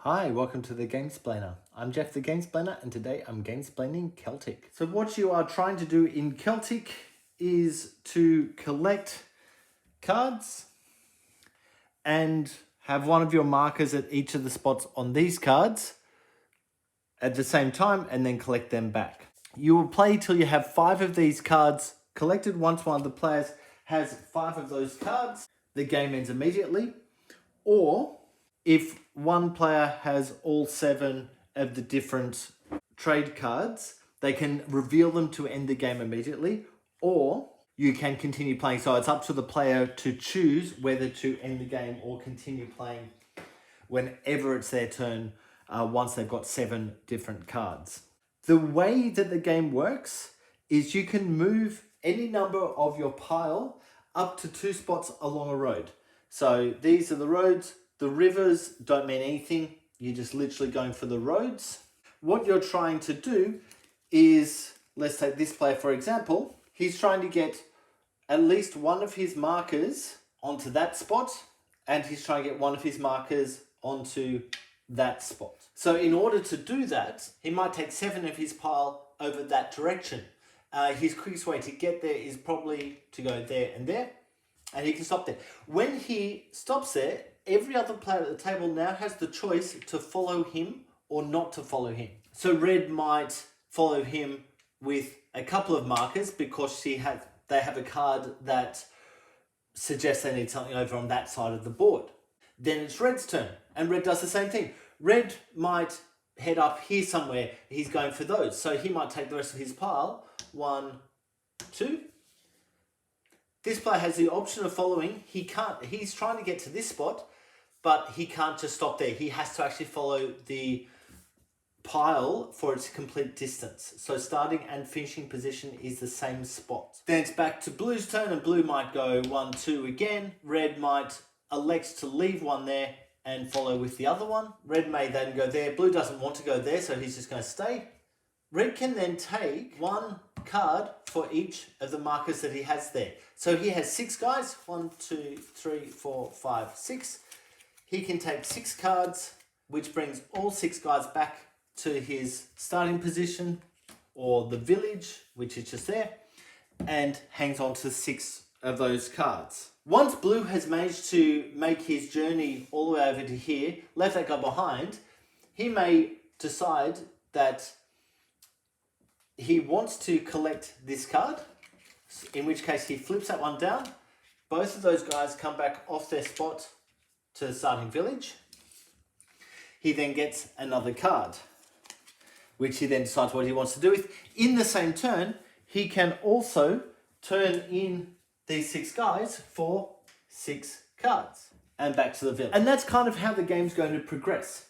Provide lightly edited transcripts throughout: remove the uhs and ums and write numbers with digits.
Hi, welcome to the Gamesplainer. I'm Jeff the Gamesplainer and today I'm Gamesplaining Celtic. So what you are trying to do in Celtic is to collect cards and have one of your markers at each of the spots on these cards at the same time and then collect them back. You will play till you have 5 of these cards collected. Once one of the players has 5 of those cards, the game ends immediately. Or if one player has all 7 of the different trade cards, they can reveal them to end the game immediately, or you can continue playing. So it's up to the player to choose whether to end the game or continue playing whenever it's their turn once they've got 7 different cards. The way that the game works is you can move any number of your pile up to 2 spots along a road. So these are the roads. The rivers don't mean anything. You're just literally going for the roads. What you're trying to do is, let's take this player for example. He's trying to get at least one of his markers onto that spot, and he's trying to get one of his markers onto that spot. So in order to do that, he might take 7 of his pile over that direction. His quickest way to get there is probably to go there, and he can stop there. When he stops there, every other player at the table now has the choice to follow him or not to follow him. So red might follow him with a couple of markers because they have a card that suggests they need something over on that side of the board. Then it's red's turn, and red does the same thing. Red might head up here somewhere. He's going for those. So he might take the rest of his pile. 1, 2. This player has the option of following. He's trying to get to this spot, but he can't just stop there. He has to actually follow the pile for its complete distance. So starting and finishing position is the same spot. Then it's back to blue's turn, and blue might go 1, 2 again. Red might elect to leave one there and follow with the other one. Red may then go there. Blue doesn't want to go there, so he's just going to stay. Red can then take 1 card for each of the markers that he has there. So he has 6 guys. 1, 2, 3, 4, 5, 6. He can take 6 cards, which brings all 6 guys back to his starting position or the village, which is just there, and hangs on to 6 of those cards. Once blue has managed to make his journey all the way over to here, left that guy behind, he may decide that he wants to collect this card, in which case he flips that one down. Both of those guys come back off their spot to the starting village. He then gets another card, which he then decides what he wants to do with. In the same turn, he can also turn in these 6 guys for 6 cards and back to the village. And that's kind of how the game's going to progress.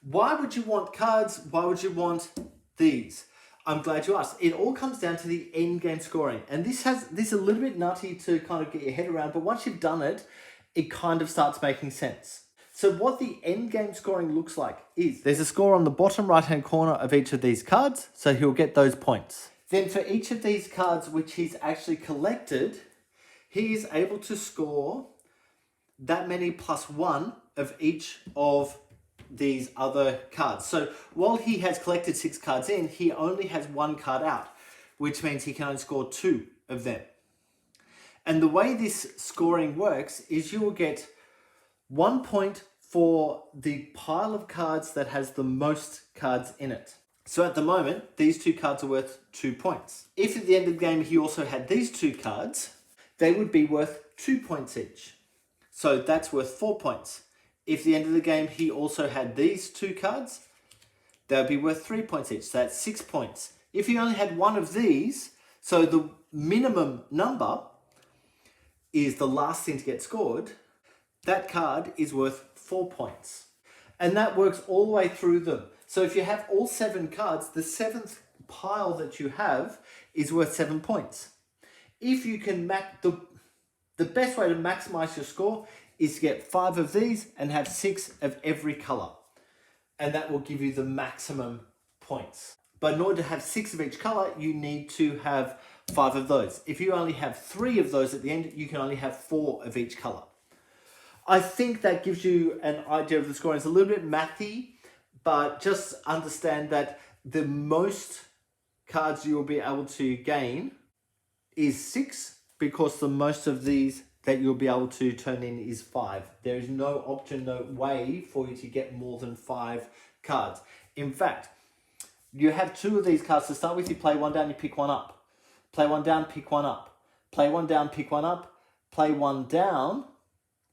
Why would you want cards? Why would you want these? I'm glad you asked. It all comes down to the end game scoring. And this is a little bit nutty to kind of get your head around, but once you've done it, it kind of starts making sense. So what the end game scoring looks like is there's a score on the bottom right hand corner of each of these cards, so he'll get those points. Then for each of these cards which he's actually collected, he is able to score that many plus 1 of each of these other cards. So while he has collected 6 cards in, he only has 1 card out, which means he can only score 2 of them. And the way this scoring works is you will get 1 point for the pile of cards that has the most cards in it. So at the moment, these 2 cards are worth 2 points. If at the end of the game he also had these 2 cards, they would be worth 2 points each. So that's worth 4 points. If at the end of the game he also had these 2 cards, they would be worth 3 points each. So that's 6 points. If he only had one of these, so the minimum number is the last thing to get scored, that card is worth 4 points. And that works all the way through them. So if you have all 7 cards, the 7th pile that you have is worth 7 points. If you can the best way to maximize your score is to get 5 of these and have 6 of every color. And that will give you the maximum points. But in order to have 6 of each color, you need to have 5 of those. If you only have 3 of those at the end, you can only have 4 of each color. I think that gives you an idea of the scoring. It's a little bit mathy, but just understand that the most cards you will be able to gain is 6, because the most of these that you'll be able to turn in is 5. There is no option, no way for you to get more than 5 cards. In fact, you have 2 of these cards to start with. You play one down, you pick one up. Play one down, pick one up. Play one down, pick one up. Play one down.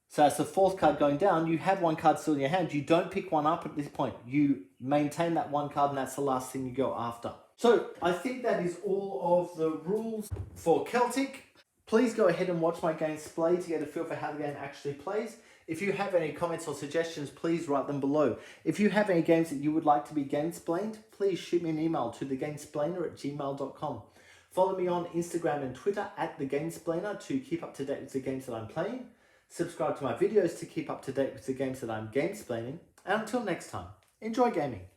So that's the 4th card going down. You have 1 card still in your hand. You don't pick one up at this point. You maintain that 1 card, and that's the last thing you go after. So I think that is all of the rules for Celtic. Please go ahead and watch my gameplay to get a feel for how the game actually plays. If you have any comments or suggestions, please write them below. If you have any games that you would like to be gamesplained, please shoot me an email to thegamesplainer@gmail.com. Follow me on Instagram and Twitter @thegamesplainer to keep up to date with the games that I'm playing. Subscribe to my videos to keep up to date with the games that I'm gamesplaining. And until next time, enjoy gaming.